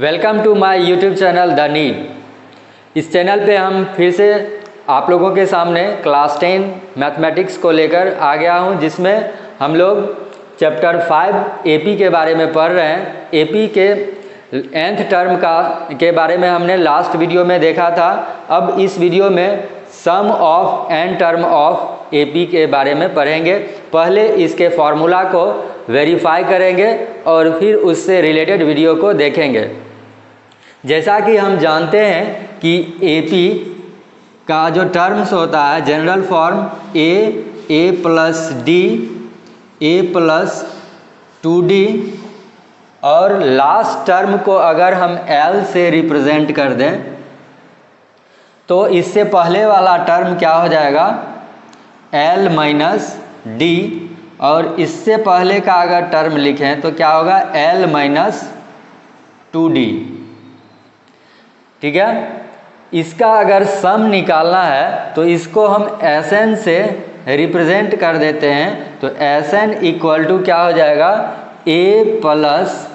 Welcome to my YouTube channel the need. इस channel पे हम फिर से आप लोगों के सामने क्लास 10 मैथमेटिक्स को लेकर आ गया हूँ, जिसमें हम लोग चैप्टर 5 एपी के बारे में पढ़ रहे हैं। एपी के nth टर्म के बारे में हमने लास्ट वीडियो में देखा था। अब इस वीडियो में sum of n term of AP के बारे में पढ़ेंगे। पहले इसके फॉर्मूला को वेरीफाई करेंगे और फिर उससे रिलेटेड वीडियो को देखेंगे। जैसा कि हम जानते हैं कि एपी का जो टर्म्स होता है जनरल फॉर्म ए प्लस डी, ए प्लस 2d और लास्ट टर्म को अगर हम एल से रिप्रेजेंट कर दें तो इससे पहले वाला टर्म क्या हो जाएगा, एल माइनस डी, और इससे पहले का अगर टर्म लिखें तो क्या होगा, एल माइनस 2d। ठीक है, इसका अगर सम निकालना है तो इसको हम Sn से रिप्रेजेंट कर देते हैं। तो Sn इक्वल टू क्या हो जाएगा, a plus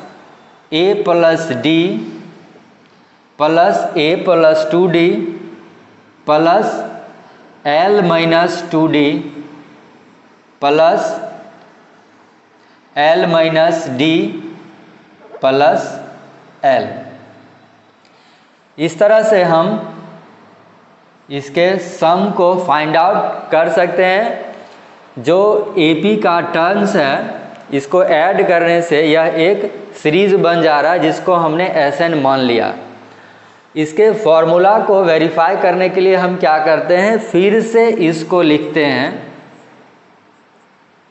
D plus a plus 2d plus l minus 2d plus l minus d plus l। इस तरह से हम इसके सम को फाइंड आउट कर सकते हैं। जो एपी का टर्म्स है इसको ऐड करने से यह एक सीरीज बन जा रहा है, जिसको हमने Sn मान लिया। इसके फॉर्मूला को वेरीफाई करने के लिए हम क्या करते हैं, फिर से इसको लिखते हैं।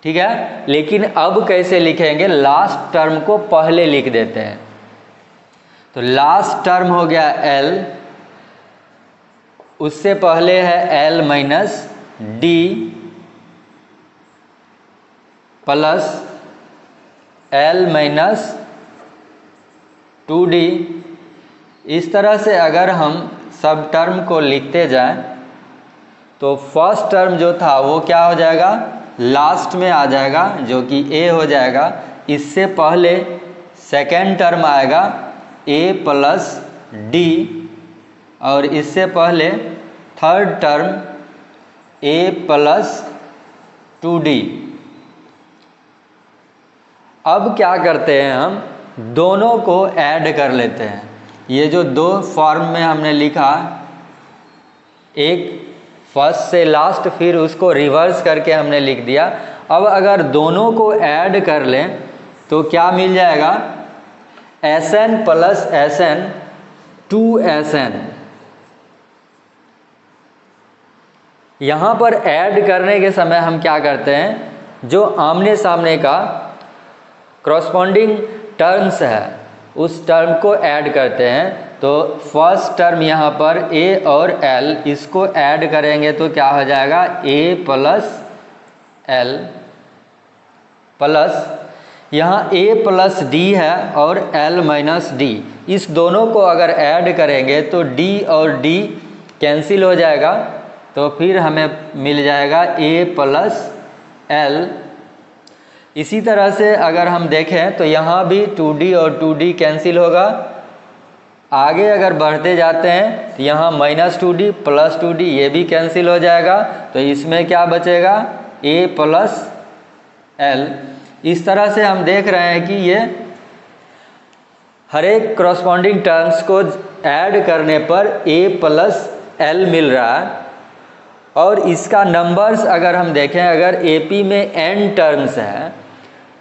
ठीक है, लेकिन अब कैसे लिखेंगे, लास्ट टर्म को पहले लिख देते हैं। तो लास्ट टर्म हो गया L, उससे पहले है L minus D plus L minus 2d। इस तरह से अगर हम सब टर्म को लिखते जाएं तो फर्स्ट टर्म जो था वो क्या हो जाएगा, लास्ट में आ जाएगा, जो कि a हो जाएगा। इससे पहले सेकेंड टर्म आएगा a प्लस डी, और इससे पहले third term a plus 2d। अब क्या करते हैं, हम दोनों को ऐड कर लेते हैं। ये जो दो फॉर्म में हमने लिखा, एक फर्स्ट से लास्ट फिर उसको रिवर्स करके हमने लिख दिया। अब अगर दोनों को ऐड कर लें तो क्या मिल जाएगा, Sn प्लस Sn 2Sn। यहाँ पर ऐड करने के समय हम क्या करते हैं, जो आमने सामने का क्रॉसपॉन्डिंग टर्म्स है उस टर्म को ऐड करते हैं। तो फर्स्ट टर्म यहाँ पर a और l, इसको ऐड करेंगे तो क्या हो जाएगा, a प्लस l प्लस यहाँ a प्लस d है और l माइनस d। इस दोनों को अगर ऐड करेंगे तो d और d कैंसिल हो जाएगा, तो फिर हमें मिल जाएगा a प्लस l। इसी तरह से अगर हम देखें तो यहाँ भी 2d और 2d कैंसिल होगा। आगे अगर बढ़ते जाते हैं तो यहाँ माइनस 2d प्लस 2d ये भी कैंसिल हो जाएगा, तो इसमें क्या बचेगा, a प्लस l। इस तरह से हम देख रहे हैं कि ये हर एक क्रॉसपॉन्डिंग टर्म्स को ऐड करने पर a प्लस l मिल रहा है। और इसका नंबर्स अगर हम देखें, अगर एपी में n टर्म्स है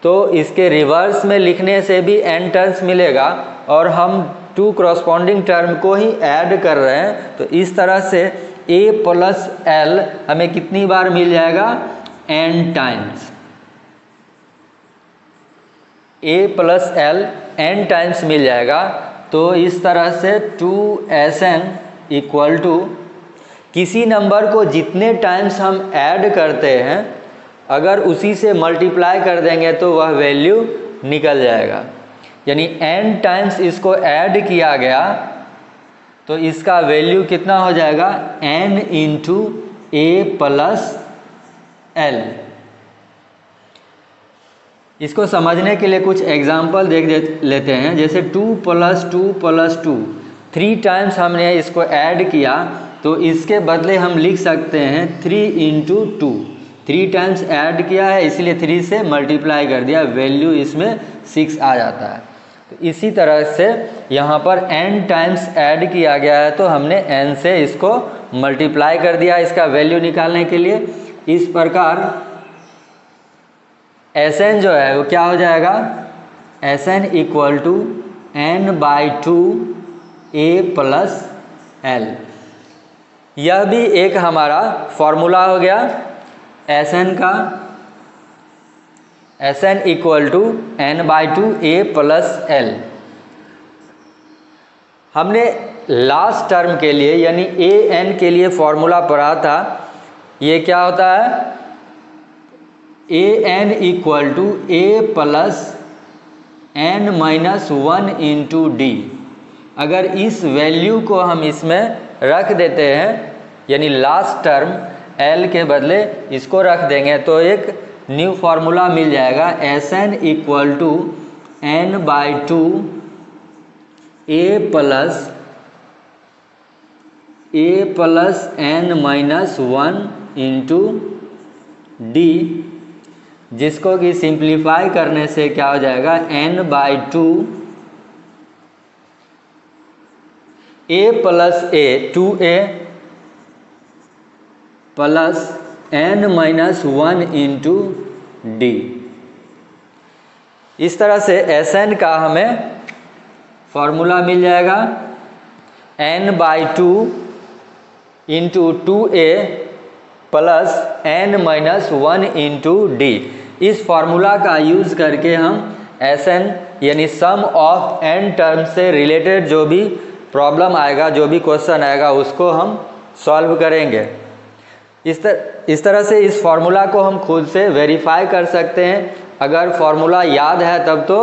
तो इसके रिवर्स में लिखने से भी n टर्म्स मिलेगा, और हम टू क्रॉसपॉन्डिंग टर्म को ही ऐड कर रहे हैं। तो इस तरह से a प्लस l हमें कितनी बार मिल जाएगा, n times. a plus l n times मिल जाएगा। तो इस तरह से 2Sn इक्वल टू, किसी नंबर को जितने टाइम्स हम ऐड करते हैं अगर उसी से मल्टीप्लाई कर देंगे तो वह वैल्यू निकल जाएगा। यानी n टाइम्स इसको ऐड किया गया तो इसका वैल्यू कितना हो जाएगा, n into a plus l। इसको समझने के लिए कुछ एग्जाम्पल लेते हैं। जैसे 2 + 2 + 2 3 टाइम्स हमने इसको ऐड किया, तो इसके बदले हम लिख सकते हैं 3 × 2। 3 टाइम्स ऐड किया है इसलिए 3 से मल्टीप्लाई कर दिया, वैल्यू इसमें 6 आ जाता है। तो इसी तरह से यहाँ पर n टाइम्स ऐड किया गया है, तो हमने n से इसको मल्टीप्लाई कर दिया इसका वैल्यू निकालने के लिए। इस प्रकार Sn जो है वो क्या हो जाएगा, Sn = n/2 a + l। यह भी एक हमारा फॉर्मूला हो गया Sn का। Sn = n/2 a + l। हमने लास्ट टर्म के लिए यानी an के लिए फॉर्मूला पढ़ा था। ये क्या होता है, an = a + n - 1 × d। अगर इस वैल्यू को हम इसमें रख देते हैं, यानी लास्ट टर्म l के बदले इसको रख देंगे, तो एक न्यू फार्मूला मिल जाएगा। Sn = n/2 a + n - 1 × d, जिसको कि सिंप्लीफाई करने से क्या हो जाएगा, n/2 a + a 2a + n - 1 × d। इस तरह से Sn का हमें फॉर्मूला मिल जाएगा n/2 × 2a + n - 1 × d। इस फार्मूला का यूज़ करके हम Sn यानी सम ऑफ n टर्म से रिलेटेड जो भी प्रॉब्लम आएगा, जो भी क्वेश्चन आएगा, उसको हम सॉल्व करेंगे। इस तरह से इस फार्मूला को हम खुद से वेरीफाई कर सकते हैं। अगर फार्मूला याद है तब तो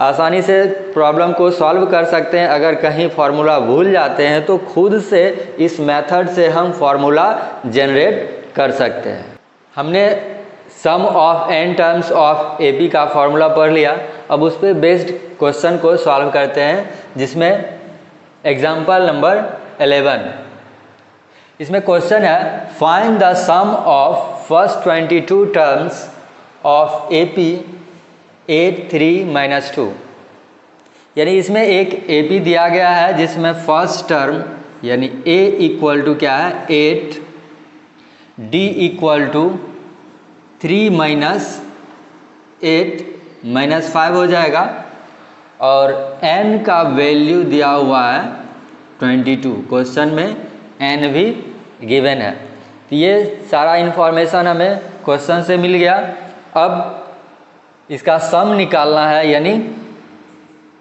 आसानी से प्रॉब्लम को सॉल्व कर सकते हैं। अगर कहीं फार्मूला भूल जाते हैं तो खुद से इस मेथड से हम फार्मूला जनरेट कर सकते हैं। हमने sum of n terms of AP का फार्मूला पढ़ लिया। अब उस पर बेस्ड क्वेश्चन को सॉल्व करते हैं, जिसमें एग्जाम्पल नंबर 11। इसमें क्वेश्चन है, find the sum of first 22 terms of AP 8 3 - 2। यानी इसमें एक AP दिया गया है जिसमें फर्स्ट टर्म यानी A = क्या है 8, D = 3 - 8 -5 हो जाएगा, और n का वैल्यू दिया हुआ है 22। क्वेश्चन में n भी गिवन है। तो ये सारा इन्फॉर्मेशन हमें क्वेश्चन से मिल गया। अब इसका सम निकालना है, यानी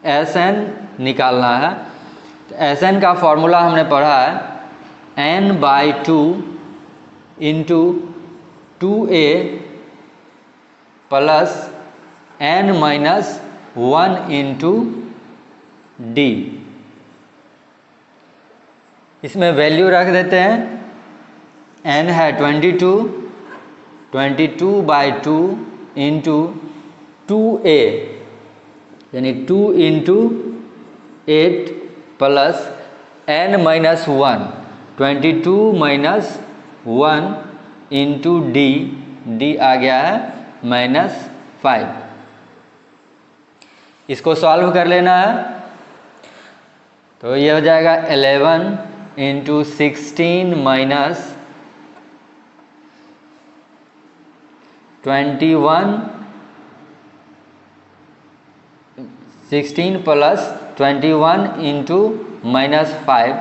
Sn निकालना है। तो Sn का फॉर्मूला हमने पढ़ा है n/2 × 2a + n - 1 × d। इसमें वैल्यू रख देते हैं। n है 22, 22/2 × 2a यानी 2 × 8 + n - 1, 22 - 1 × d। d आ गया है -5। इसको सॉल्व कर लेना है। तो ये हो जाएगा 11 × 16 - 21 16 + 21 × -5।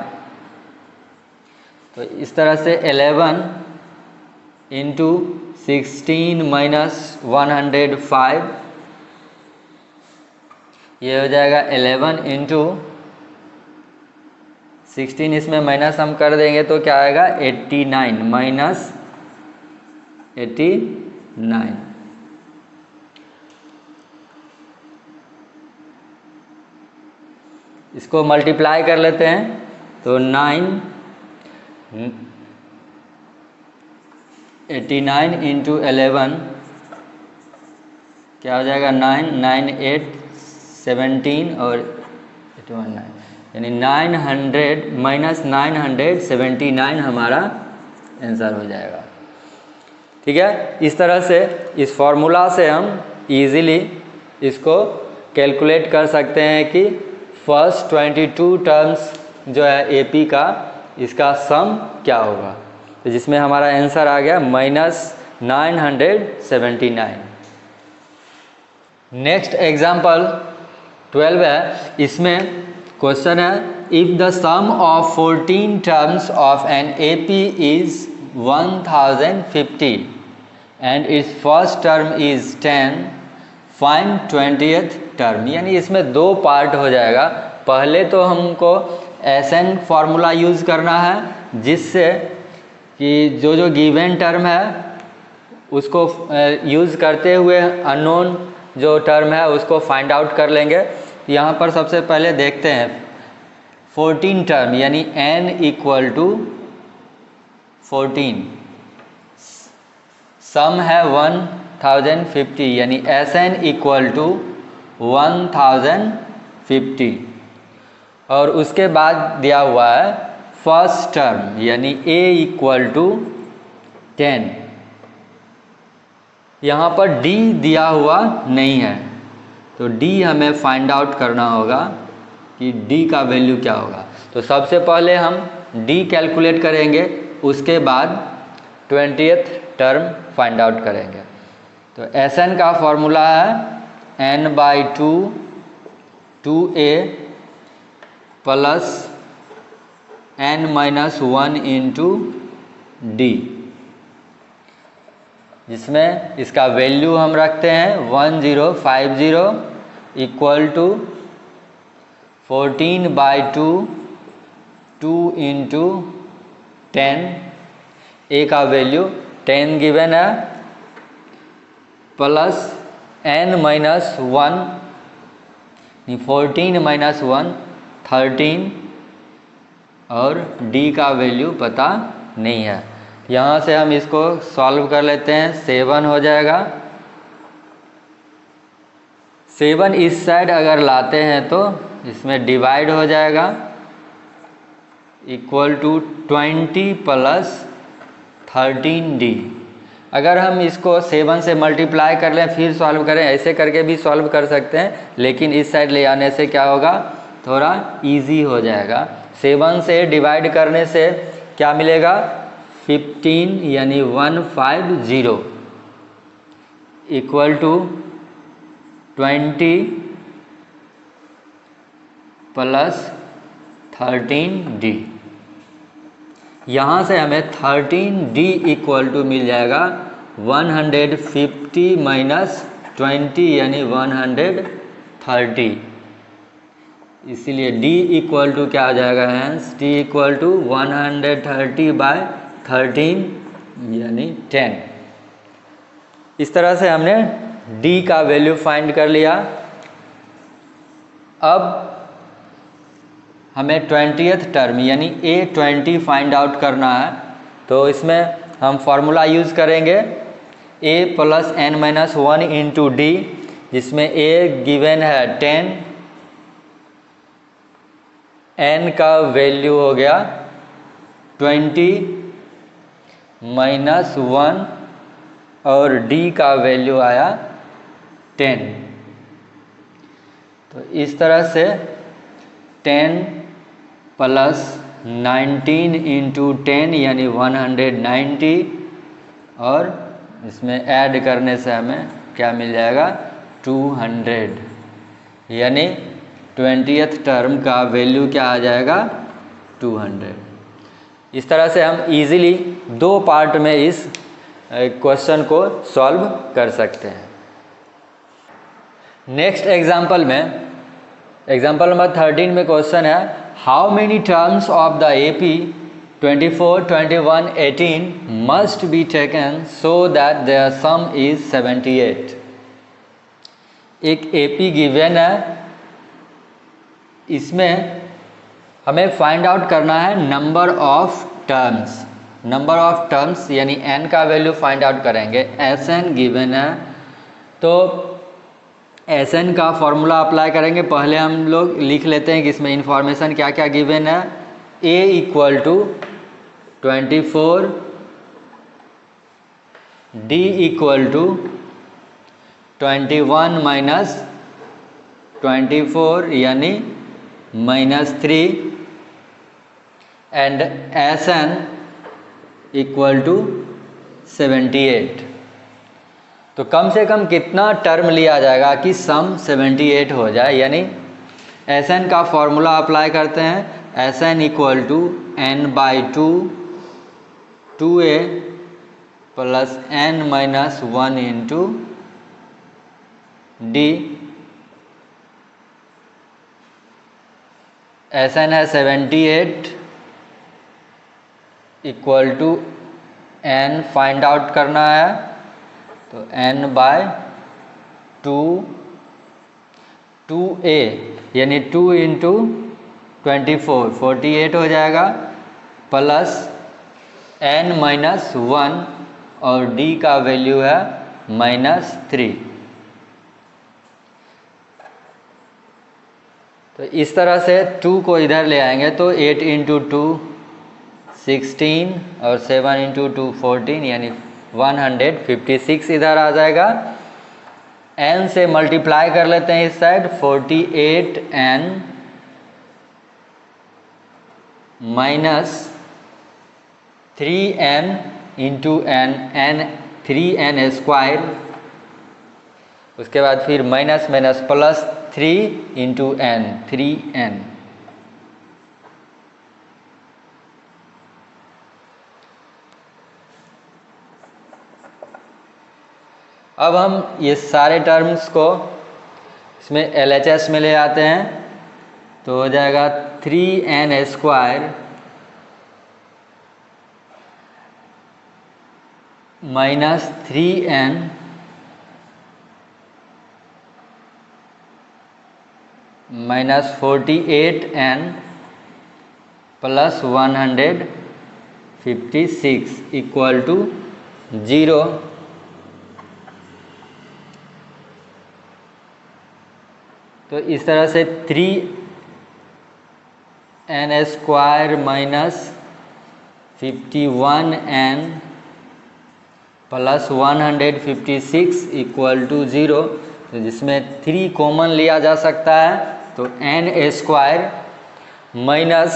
तो इस तरह से 11 × 16 - 105, ये हो जाएगा 11 × 16, इसमें माइनस हम कर देंगे तो क्या आएगा 89 - 89। इसको मल्टीप्लाई कर लेते हैं तो 89 × 11 क्या हो जाएगा 9, 9, 8, 17 और 819, यानी 900 माइनस 979 हमारा आंसर हो जाएगा। ठीक है, इस तरह से इस फॉर्मूला से हम इजीली इसको कैलकुलेट कर सकते हैं कि फर्स्ट 22 टर्म्स जो है एपी का, इसका सम क्या होगा। तो जिसमें हमारा आंसर आ गया -979। नेक्स्ट एग्जाम्पल 12 है, इसमें क्वेश्चन है if the sum of 14 terms of an AP is 1050 and its first term is 10, find 20th term. यानी इसमें दो पार्ट हो जाएगा। पहले तो हमको एसएन फार्मूला यूज़ करना है, जिससे कि जो गिवन टर्म है उसको यूज़ करते हुए अननोन जो टर्म है उसको फाइंड आउट कर लेंगे। यहाँ पर सबसे पहले देखते हैं 14 टर्म, यानी n इक्वल टू 14, सम है 1050, यानी Sn इक्वल टू 1050, और उसके बाद दिया हुआ है फर्स्ट टर्म यानी a इक्वल टू 10। यहाँ पर d दिया हुआ नहीं है, तो d हमें फाइंड आउट करना होगा कि d का वैल्यू क्या होगा। तो सबसे पहले हम d कैलकुलेट करेंगे, उसके बाद 20th टर्म फाइंड आउट करेंगे। तो Sn का फॉर्मूला है n/2 2a plus n-1 into d, जिसमें इसका वैल्यू हम रखते हैं 1050 इक्वल टू 14/2 2 इंटू 10, a का वैल्यू 10 गिवन है, प्लस n-1 14 - 1 13, और d का वैल्यू पता नहीं है। यहाँ से हम इसको सॉल्व कर लेते हैं। 7 हो जाएगा। 7 इस साइड अगर लाते हैं तो इसमें डिवाइड हो जाएगा, इक्वल टू 20 प्लस 13d। अगर हम इसको 7 से मल्टीप्लाई कर लें फिर सॉल्व करें, ऐसे करके भी सॉल्व कर सकते हैं, लेकिन इस साइड ले आने से क्या होगा, थोड़ा इजी हो जाएगा। 7 से डिवाइड करने से क्या मिलेगा, 15 यानी 150 इक्वल टू 20 प्लस 13d। यहाँ से हमें 13d इक्वल टू मिल जाएगा 150 माइनस 20 यानी 130। इसीलिए d इक्वल टू क्या आ जाएगा, हैंस d इक्वल टू 130/13 यानी 10। इस तरह से हमने d का वैल्यू फाइंड कर लिया। अब हमें 20th टर्म यानी a20 फाइंड आउट करना है। तो इसमें हम फार्मूला यूज़ करेंगे a plus n-1 into d, जिसमें a गिवन है 10, n का वैल्यू हो गया 20 माइनस 1 और d का वैल्यू आया 10। तो इस तरह से 10 प्लस 19 इंटू 10 यानी 190, और इसमें ऐड करने से हमें क्या मिल जाएगा, 200, यानी 20th टर्म का वैल्यू क्या आ जाएगा, 200। इस तरह से हम इजीली दो पार्ट में इस क्वेश्चन को सॉल्व कर सकते हैं। नेक्स्ट एग्जांपल में, एग्जांपल नंबर 13 में क्वेश्चन है how many terms of the AP 24, 21, 18 must be taken so that their sum is 78। एक एपी गिवन है, इसमें हमें फाइंड आउट करना है number of terms. Number of terms यानी n का वैल्यू फाइंड आउट करेंगे। Sn गिवन है, तो Sn का फॉर्मूला अप्लाई करेंगे। पहले हम लोग लिख लेते हैं कि इसमें इंफॉर्मेशन क्या क्या गिवन है। A equal to 24, D equal to 21 minus 24 यानी -3 एंड Sn इक्वल टू 78। तो कम से कम कितना टर्म लिया जाएगा कि सम 78 हो जाए, यानी Sn का फॉर्मूला अप्लाई करते हैं। Sn equal to n/2 2a plus n-1 into d। Sn है 78 equal to n find out करना है, तो n/2 2a यानी 2 इंटू 24 48 हो जाएगा, प्लस n-1 और d का वैल्यू है -3। तो इस तरह से 2 को इधर ले आएंगे तो 8 इंटू 2 16 और 7 इंटू 2 14 यानी 156 इधर आ जाएगा। n से मल्टीप्लाई कर लेते हैं इस side, 48n minus 3n into n 3n square, उसके बाद फिर minus minus plus 3 into n 3n। अब हम ये सारे टर्म्स को इसमें LHS में ले आते हैं, तो हो जाएगा 3n square minus 3n minus 48n plus 156 equal to 0। तो इस तरह से 3n square minus 51n plus 156 equal to 0, तो जिसमें 3 कॉमन लिया जा सकता है, तो n square minus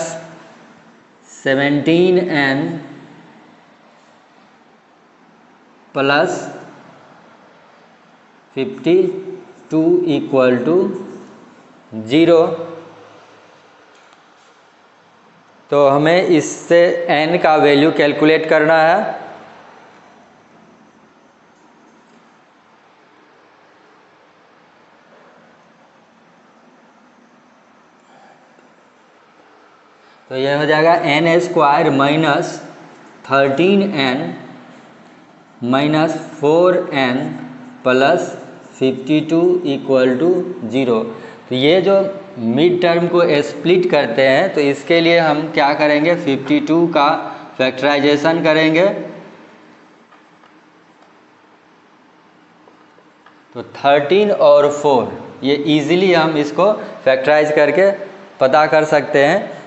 17n plus 52 equal to 0। तो हमें इससे n का वैल्यू कैलकुलेट करना है। तो यह हो जाएगा n square minus 13n minus 4n plus 52 equal to 0। तो ये जो मिड टर्म को स्प्लिट करते हैं, तो इसके लिए हम क्या करेंगे, 52 का फैक्टराइजेशन करेंगे। तो 13 और 4 ये इजीली हम इसको फैक्टराइज करके पता कर सकते हैं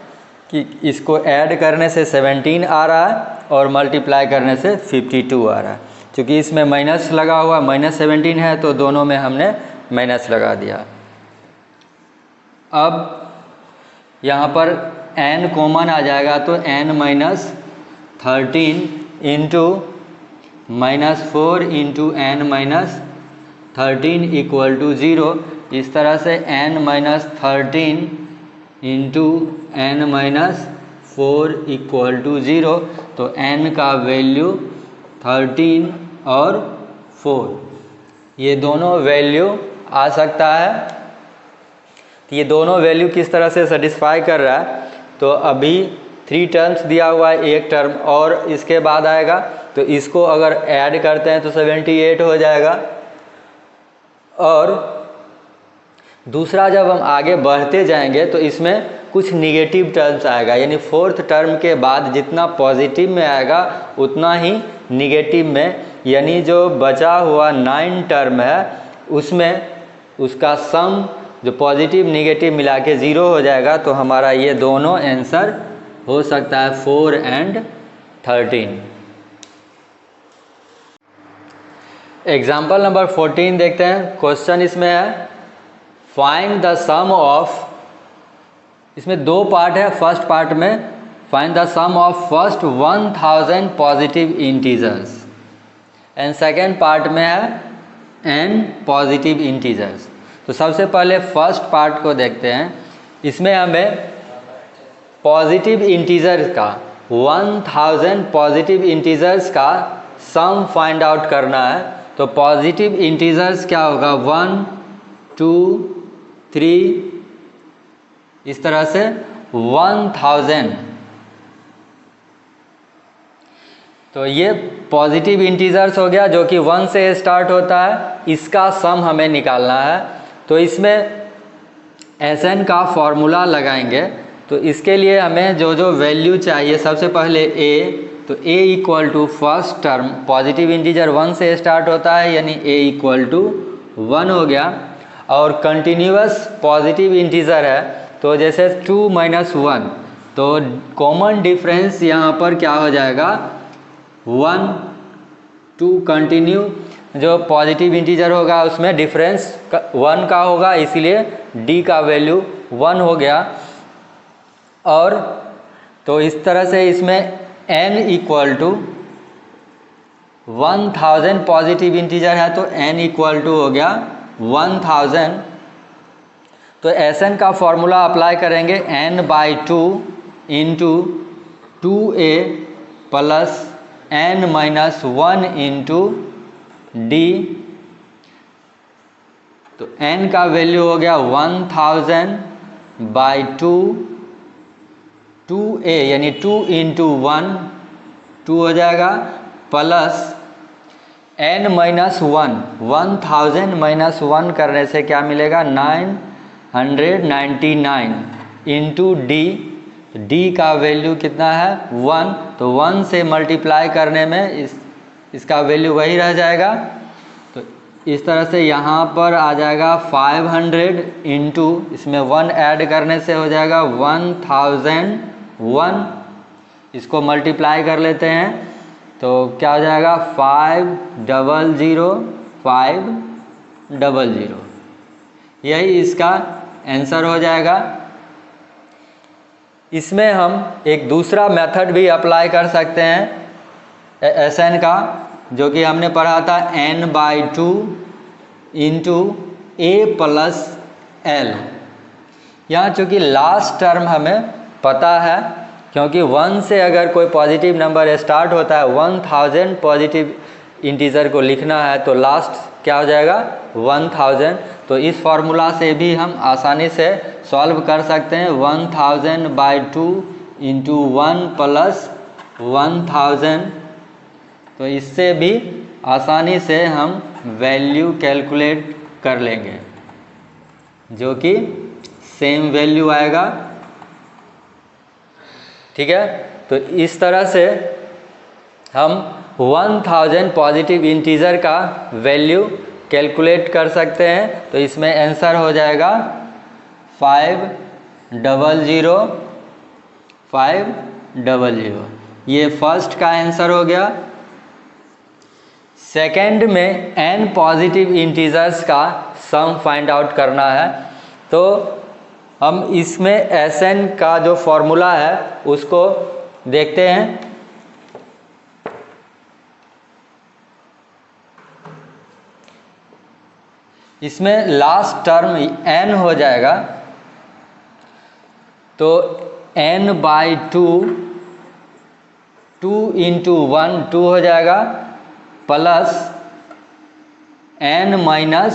कि इसको ऐड करने से 17 आ रहा है और मल्टीप्लाई करने से 52 आ रहा है। क्योंकि इसमें माइनस लगा हुआ -17 है, तो दोनों में हमने माइनस लगा दिया। अब यहाँ पर n कॉमन आ जाएगा, तो n-13 into -4 into n-13 equal to 0। इस तरह से n-13 into n-4 equal to 0। तो n का वैल्यू 13 और 4 ये दोनों वैल्यू आ सकता है। तो ये दोनों वैल्यू किस तरह से सेटिस्फाई कर रहा है, तो अभी 3 टर्म्स दिया हुआ है, एक टर्म और इसके बाद आएगा, तो इसको अगर ऐड करते हैं तो 78 हो जाएगा। और दूसरा जब हम आगे बढ़ते जाएंगे तो इसमें कुछ निगेटिव टर्म्स आएगा, यानी 4th टर्म के बाद जितना पॉजिटिव में आएगा उतना ही निगेटिव में, यानी जो बचा हुआ 9 टर्म है उसमें उसका सम जो पॉजिटिव निगेटिव मिला के 0 हो जाएगा, तो हमारा ये दोनों आंसर हो सकता है 4 एंड 13। एग्जाम्पल नंबर 14 देखते हैं। क्वेश्चन इसमें है फाइंड द सम ऑफ, इसमें दो पार्ट है। फर्स्ट पार्ट में find the sum of first 1000 positive integers and second part में है n पॉजिटिव इंटीजर्स। तो सबसे पहले फर्स्ट पार्ट को देखते हैं। इसमें हमें पॉजिटिव इंटीजर्स का 1000 पॉजिटिव इंटीजर्स का सम फाइंड आउट करना है। तो पॉजिटिव इंटीजर्स क्या होगा, 1 2 3 इस तरह से 1000। तो ये पॉजिटिव इंटीजर्स हो गया जो कि 1 से स्टार्ट होता है, इसका सम हमें निकालना है। तो इसमें Sn का फॉर्मूला लगाएंगे। तो इसके लिए हमें जो जो वैल्यू चाहिए, सबसे पहले a, तो a equal to first term positive integer 1 से स्टार्ट होता है, यानी a इक्वल टू 1 हो गया। और कंटिन्यूअस पॉजिटिव इंटीजर है, तो जैसे 2 - 1, तो कॉमन डिफरेंस यहाँ पर क्या हो जाएगा, 1 2 कंटिन्यू जो पॉजिटिव इंटीजर होगा उसमें डिफरेंस 1 का होगा, इसीलिए d का वैल्यू 1 हो गया। और तो इस तरह से इसमें n equal to 1000 positive integer है, तो n इक्वल टू हो गया 1000। तो Sn का फॉर्मूला अप्लाई करेंगे, n/2 into 2a plus n-1 into d। तो n का वैल्यू हो गया 1000/2 2a यानी 2 इंटू 1 2 हो जाएगा, प्लस n-1 1000 - 1 करने से क्या मिलेगा, 999 इंटू d। d का वैल्यू कितना है, 1। तो 1 से मल्टीप्लाई करने में इसका वैल्यू वही रह जाएगा। तो इस तरह से यहाँ पर आ जाएगा 500 इंटू, इसमें 1 ऐड करने से हो जाएगा 1001। इसको मल्टीप्लाई कर लेते हैं, तो क्या हो जाएगा 500 यही इसका आंसर हो जाएगा। इसमें हम एक दूसरा मेथड भी अप्लाई कर सकते हैं Sn का, जो कि हमने पढ़ा था n/2 into a plus l। यहाँ चूँकि लास्ट टर्म हमें पता है, क्योंकि 1 से अगर कोई पॉजिटिव नंबर स्टार्ट होता है, 1000 पॉजिटिव इंटीजर को लिखना है, तो लास्ट क्या हो जाएगा 1000। तो इस फार्मूला से भी हम आसानी से सॉल्व कर सकते हैं। 1000/2 इंटू 1 प्लस 1000, तो इससे भी आसानी से हम वैल्यू कैलकुलेट कर लेंगे, जो कि सेम वैल्यू आएगा। ठीक है, तो इस तरह से हम 1000 पॉजिटिव इंटीजर का वैल्यू कैलकुलेट कर सकते हैं। तो इसमें आंसर हो जाएगा 500 ये फर्स्ट का आंसर हो गया। सेकंड में n पॉजिटिव इंटीजर्स का सम फाइंड आउट करना है। तो हम इसमें Sn का जो फॉर्मूला है उसको देखते हैं। इसमें लास्ट टर्म n हो जाएगा, तो n/2 2 इंटू 1 2 हो जाएगा, plus n-1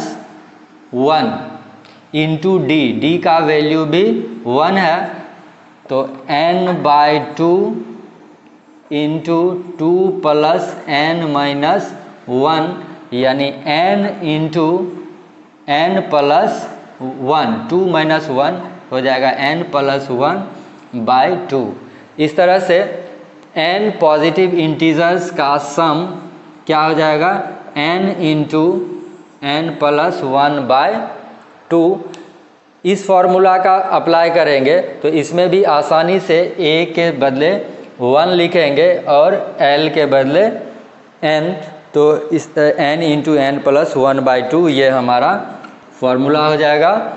into d। d का वैल्यू भी 1 है, तो n/2 इंटू 2 प्लस n-1 यानी n इंटू n प्लस 1 2 - 1 हो जाएगा n प्लस 1/2। इस तरह से n पॉजिटिव इंटीजर्स का सम क्या हो जाएगा, n इंटू n प्लस 1/2 2 इस फॉर्मूला का अप्लाई करेंगे तो इसमें भी आसानी से a के बदले 1 लिखेंगे और l के बदले n, तो इस n इंटू n प्लस 1/2 ये हमारा फॉर्मूला हो जाएगा।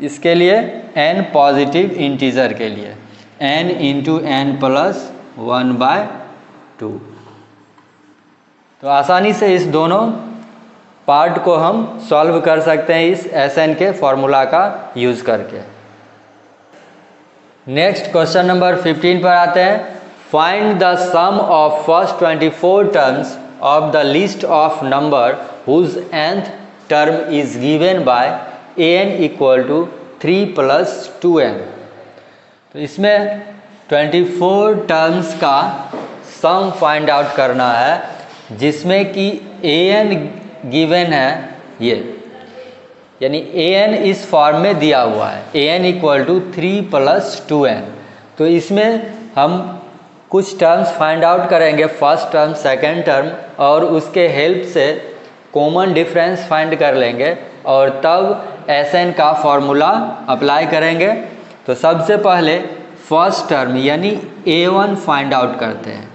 इसके लिए n पॉजिटिव इंटीजर के लिए n इंटू n प्लस 1/2। तो आसानी से इस दोनों पार्ट को हम सॉल्व कर सकते हैं इस Sn के फॉर्मूला का यूज़ करके। नेक्स्ट क्वेश्चन नंबर 15 पर आते हैं। Find the sum of first 24 terms of the list of number whose nth term is given by an equal to 3 plus 2n। तो इसमें 24 टर्म्स का सम फाइंड आउट करना है जिसमें कि an गिवन है ये, यानी an इस फॉर्म में दिया हुआ है an equal to 3 plus 2n। तो इसमें हम कुछ टर्म्स फाइंड आउट करेंगे, फर्स्ट टर्म सेकंड टर्म, और उसके हेल्प से कॉमन डिफरेंस फाइंड कर लेंगे और तब Sn का फॉर्मूला अप्लाई करेंगे। तो सबसे पहले फर्स्ट टर्म यानी a1 फाइंड आउट करते हैं।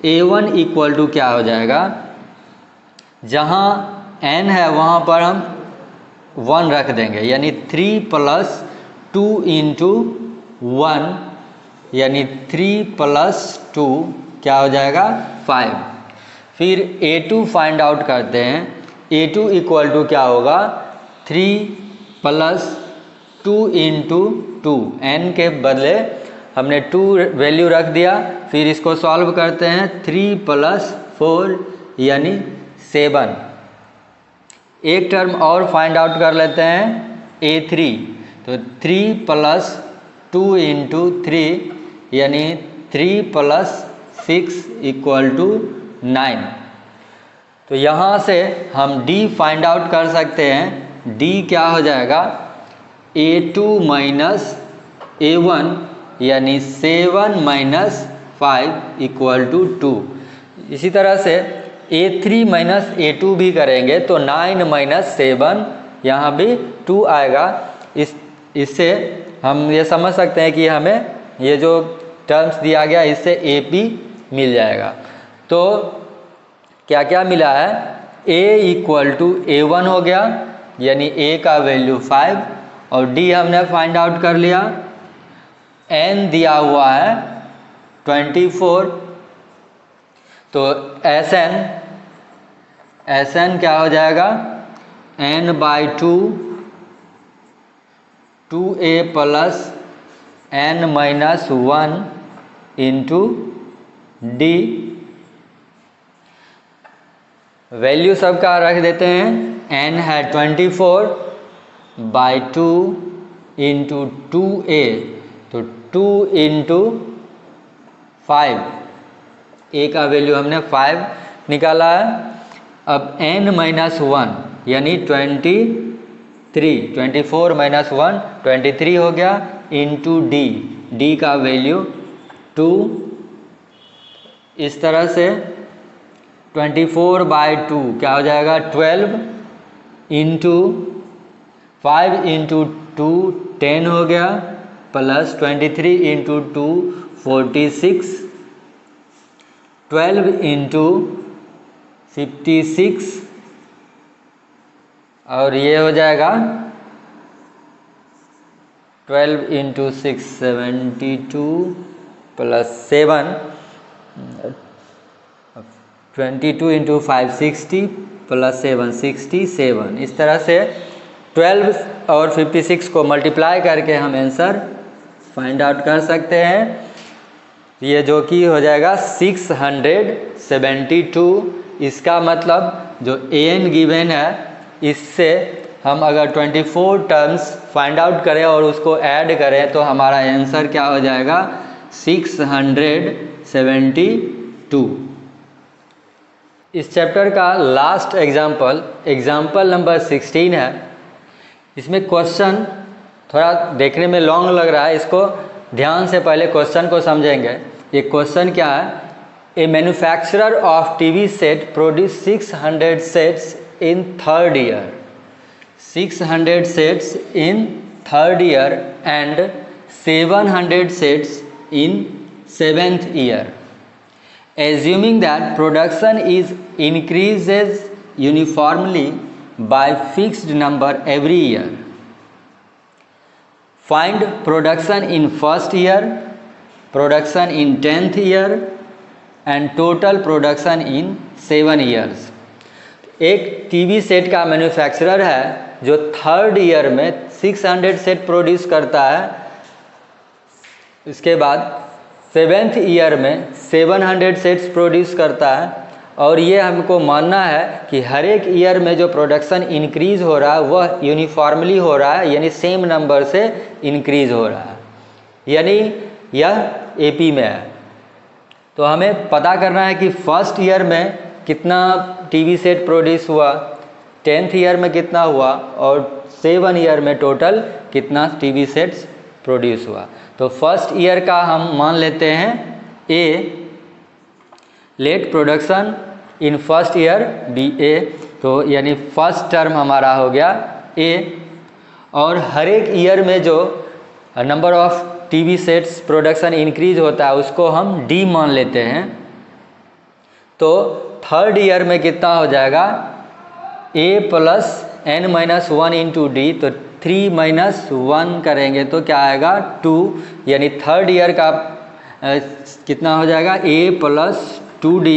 a1 इक्वल टू क्या हो जाएगा, जहाँ n है वहाँ पर हम 1 रख देंगे, यानी 3 प्लस 2 इंटू 1 यानी 3 प्लस 2 क्या हो जाएगा 5। फिर a2 फाइंड आउट करते हैं। a2 इक्वल टू क्या होगा 3 प्लस 2 इंटू 2, n के बदले हमने 2 वैल्यू रख दिया। फिर इसको सॉल्व करते हैं, 3 प्लस 4 यानी 7। एक टर्म और फाइंड आउट कर लेते हैं a3, तो 3 प्लस 2 इंटू 3 यानी 3 प्लस 6 इक्वल टू 9। तो यहाँ से हम d फाइंड आउट कर सकते हैं। d क्या हो जाएगा a2 माइनस a1 यानी 7 माइनस 5 इक्वल टू 2। इसी तरह से a3 माइनस a2 भी करेंगे तो 9 माइनस 7 यहाँ भी 2 आएगा। इससे हम ये समझ सकते हैं कि हमें ये जो टर्म्स दिया गया इससे AP मिल जाएगा। तो क्या क्या मिला है, a इक्वल टू a1 हो गया, यानी a का वैल्यू 5, और d हमने फाइंड आउट कर लिया। n दिया हुआ है 24, तो Sn क्या हो जाएगा n/2 2a plus n minus 1 into d। Value सबका रख देते हैं। n है 24/2 इंटू 2a, तो 2 इंटू 5, a का वैल्यू हमने 5 निकाला है। अब n माइनस 1 यानी 23, 24 माइनस 1 23 हो गया, इंटू d का वैल्यू 2। इस तरह से 24/2 क्या हो जाएगा 12 इंटू 5 इंटू 2 10 हो गया, प्लस 23 इंटू 2 46, 12 इंटू 56, और ये हो जाएगा 12 इंटू 6 72 प्लस 7, 22 इंटू 5 60 प्लस 7 67। इस तरह से 12 और 56 को मल्टीप्लाई करके हम आंसर फाइंड आउट कर सकते हैं। ये जो कि हो जाएगा 672। इसका मतलब जो an गिवन है इससे हम अगर 24 टर्म्स फाइंड आउट करें और उसको ऐड करें तो हमारा आंसर क्या हो जाएगा 672। इस चैप्टर का लास्ट एग्जाम्पल नंबर 16 है। इसमें क्वेश्चन थोड़ा देखने में लॉन्ग लग रहा है, इसको ध्यान से पहले क्वेश्चन को समझेंगे। ये क्वेश्चन क्या है, a manufacturer of TV set produce 600 sets in 3rd year. 600 sets in third year and 700 sets in 7th year, assuming that production is increases uniformly by fixed number every year. Find production in first year, production in 10th year and total production in 7 years. एक TV set का manufacturer है जो third year में 600 set produce करता है, इसके बाद 7th year में 700 सेट्स प्रोड्यूस करता है, और ये हमको मानना है कि हर एक ईयर में जो प्रोडक्शन इंक्रीज़ हो रहा है वह यूनिफॉर्मली हो रहा है, यानी सेम नंबर से इंक्रीज़ हो रहा है, यानी यह एपी में है। तो हमें पता करना है कि फर्स्ट ईयर में कितना टीवी सेट प्रोड्यूस हुआ, 10th ईयर में कितना हुआ और 7 ईयर में टोटल कितना टीवी सेट्स प्रोड्यूस हुआ। तो फर्स्ट ईयर का हम मान लेते हैं a, let production in first year be a, तो यानी फर्स्ट टर्म हमारा हो गया ए, और हर एक ईयर में जो number of TV sets production increase होता है उसको हम डी मान लेते हैं। तो थर्ड ईयर में कितना हो जाएगा, a plus n minus 1 into d, तो 3 माइनस 1 करेंगे तो क्या आएगा 2, यानी थर्ड ईयर का कितना हो जाएगा ए प्लस 2d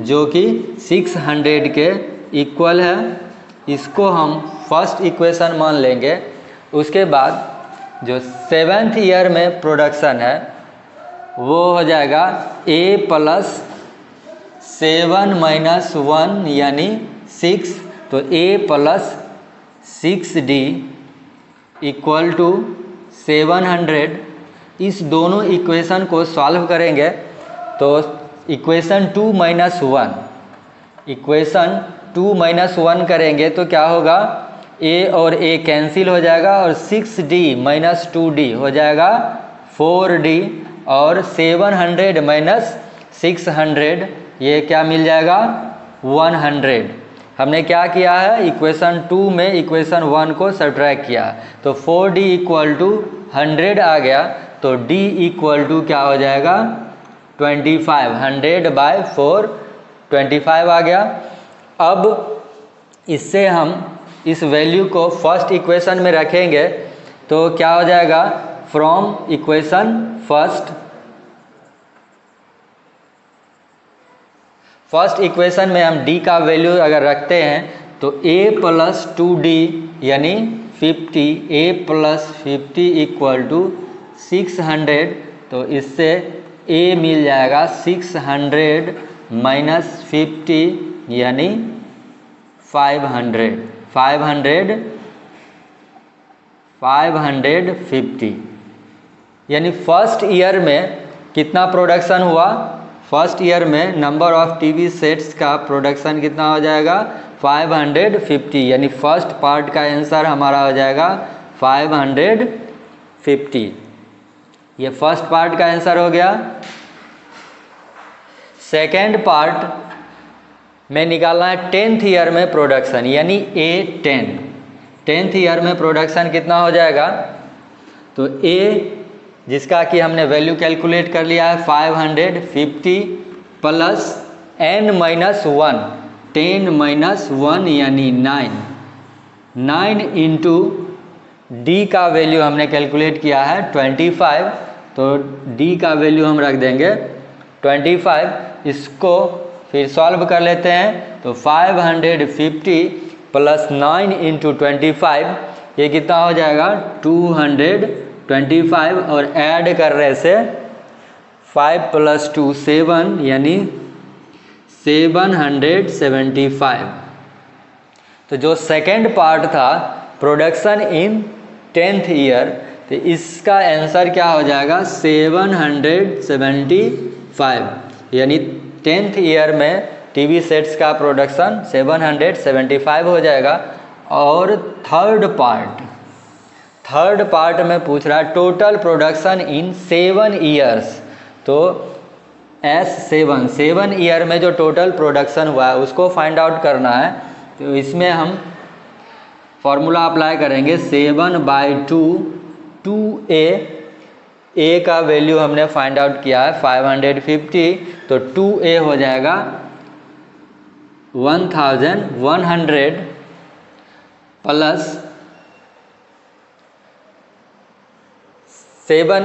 जो कि 600 के इक्वल है। इसको हम फर्स्ट इक्वेशन मान लेंगे। उसके बाद जो 7th ईयर में प्रोडक्शन है वो हो जाएगा ए प्लस 7 माइनस 1 यानी 6, तो ए प्लस 6d इक्वल टू 700। इस दोनों इक्वेशन को सॉल्व करेंगे तो इक्वेशन 2 माइनस 1, इक्वेशन 2 माइनस 1 करेंगे तो क्या होगा, ए और ए कैंसिल हो जाएगा और 6d माइनस 2d हो जाएगा 4d, और 700 माइनस 600 ये क्या मिल जाएगा 100। हमने क्या किया है, इक्वेशन 2 में इक्वेशन 1 को सब्ट्रैक्ट किया, तो 4d इक्वल टू 100 आ गया, तो d इक्वल टू क्या हो जाएगा 25, 100/4 25 आ गया। अब इससे हम इस वैल्यू को फर्स्ट इक्वेशन में रखेंगे तो क्या हो जाएगा, फ्रॉम इक्वेशन फर्स्ट इक्वेशन में हम d का वैल्यू अगर रखते हैं तो a प्लस 2d यानी 50, a प्लस 50 इक्वल टू 600, तो इससे a मिल जाएगा 600 माइनस 50 यानी 550, यानी फर्स्ट ईयर में कितना प्रोडक्शन हुआ, फर्स्ट ईयर में नंबर ऑफ टीवी सेट्स का प्रोडक्शन कितना हो जाएगा 550, यानी फर्स्ट पार्ट का आंसर हमारा हो जाएगा 550। ये फर्स्ट पार्ट का आंसर हो गया। सेकेंड पार्ट में निकालना है 10th ईयर में प्रोडक्शन, यानी A10। 10th ईयर में प्रोडक्शन कितना हो जाएगा, तो A जिसका कि हमने वैल्यू कैलकुलेट कर लिया है 550 प्लस n माइनस 1, 10 माइनस 1 यानी 9 इंटू D का वैल्यू हमने कैलकुलेट किया है 25, तो D का वैल्यू हम रख देंगे 25। इसको फिर सॉल्व कर लेते हैं तो 550 प्लस 9 इंटू 25 ये कितना हो जाएगा 225, और ऐड करने से 5 प्लस 2 7 यानी 775। तो जो सेकेंड पार्ट था प्रोडक्शन इन 10th ईयर, तो इसका आंसर क्या हो जाएगा 775, यानी 10th ईयर में टीवी सेट्स का प्रोडक्शन 775 हो जाएगा। और थर्ड पार्ट में पूछ रहा है टोटल प्रोडक्शन इन 7 ईयर्स, तो S7 ईयर में जो टोटल प्रोडक्शन हुआ है उसको फाइंड आउट करना है। तो इसमें हम फॉर्मूला अप्लाई करेंगे 7/2 2a, a का वैल्यू हमने फाइंड आउट किया है 550, तो 2a हो जाएगा 1100 प्लस 7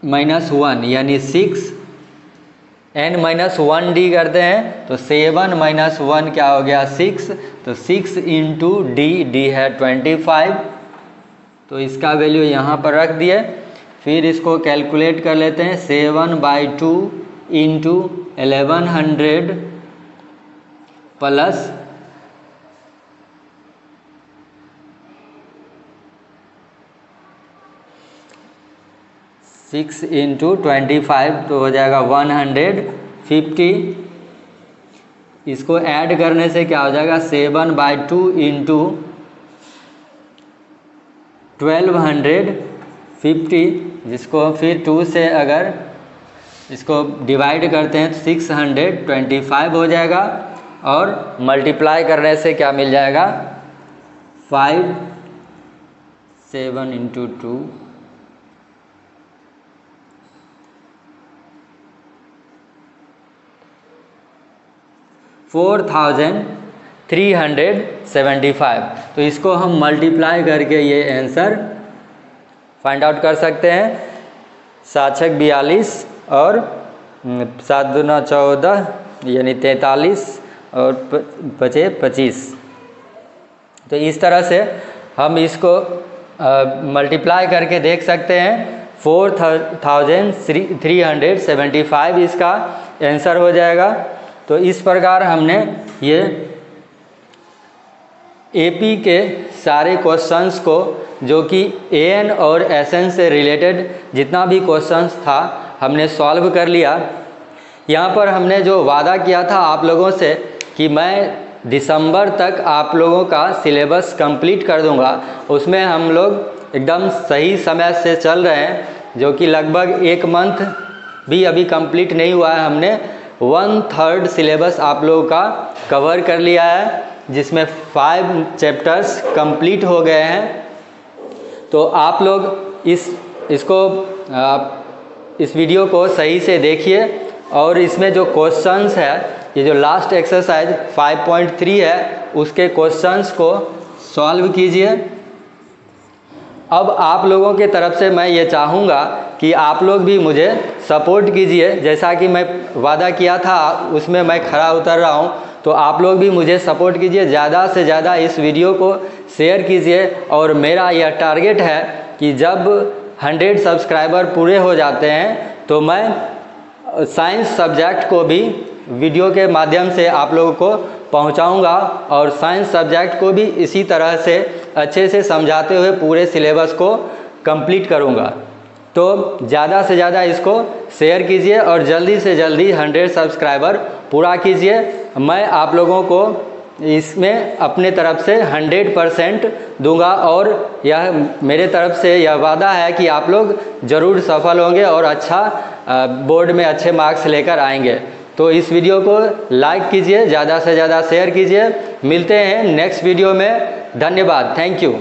- 1 यानी 6, n - 1d करते हैं तो 7 - 1 क्या हो गया 6, तो 6 × d है 25, तो इसका वैल्यू यहाँ पर रख दिए। फिर इसको कैलकुलेट कर लेते हैं 7/2 × 1100 प्लस 6 × 25, तो हो जाएगा 150। इसको ऐड करने से क्या हो जाएगा 7/2 × 1250, जिसको फिर 2 से अगर इसको डिवाइड करते हैं तो 625 हो जाएगा, और मल्टीप्लाई करने से क्या मिल जाएगा 5 7 × 2 4375। तो इसको हम मल्टीप्लाई करके ये आंसर फाइंड आउट कर सकते हैं। 7 × 42 और 7 × 2 = 14 यानी 43 और 5 × 25। तो इस तरह से हम इसको मल्टीप्लाई करके देख सकते हैं। 4375 इसका आंसर हो जाएगा। तो इस प्रकार हमने ये एपी के सारे क्वेश्चंस को, जो कि एएन और एसएन से रिलेटेड जितना भी क्वेश्चंस था, हमने सॉल्व कर लिया। यहाँ पर हमने जो वादा किया था आप लोगों से कि मैं दिसंबर तक आप लोगों का सिलेबस कंप्लीट कर दूंगा, उसमें हम लोग एकदम सही समय से चल रहे हैं, जो कि लगभग 1 मंथ भी अभी कंप्लीट नहीं हुआ है। हमने 1/3 सिलेबस आप लोगों का कवर कर लिया है, जिसमें 5 चैप्टर्स कंप्लीट हो गए हैं। तो आप लोग इस वीडियो को सही से देखिए, और इसमें जो क्वेश्चंस है, ये जो लास्ट एक्सरसाइज 5.3 है, उसके क्वेश्चंस को सॉल्व कीजिए। अब आप लोगों के तरफ से मैं ये चाहूँगा कि आप लोग भी मुझे सपोर्ट कीजिए। जैसा कि मैं वादा किया था उसमें मैं खरा उतर रहा हूँ, तो आप लोग भी मुझे सपोर्ट कीजिए। ज़्यादा से ज़्यादा इस वीडियो को शेयर कीजिए, और मेरा यह टारगेट है कि जब 100 सब्सक्राइबर पूरे हो जाते हैं तो मैं साइंस सब्जेक्ट को भी वीडियो के माध्यम से आप लोगों को पहुंचाऊंगा, और साइंस सब्जेक्ट को भी इसी तरह से अच्छे से समझाते हुए पूरे सिलेबस को कंप्लीट करूंगा। तो ज़्यादा से ज़्यादा इसको शेयर कीजिए, और जल्दी से जल्दी 100 सब्सक्राइबर पूरा कीजिए। मैं आप लोगों को इसमें अपने तरफ से 100% दूंगा, और यह मेरे तरफ से यह वादा है कि आप लोग ज़रूर सफल होंगे और अच्छा बोर्ड में अच्छे मार्क्स लेकर आएंगे। तो इस वीडियो को लाइक कीजिए, ज़्यादा से ज़्यादा शेयर कीजिए। मिलते हैं नेक्स्ट वीडियो में। धन्यवाद, थैंक यू।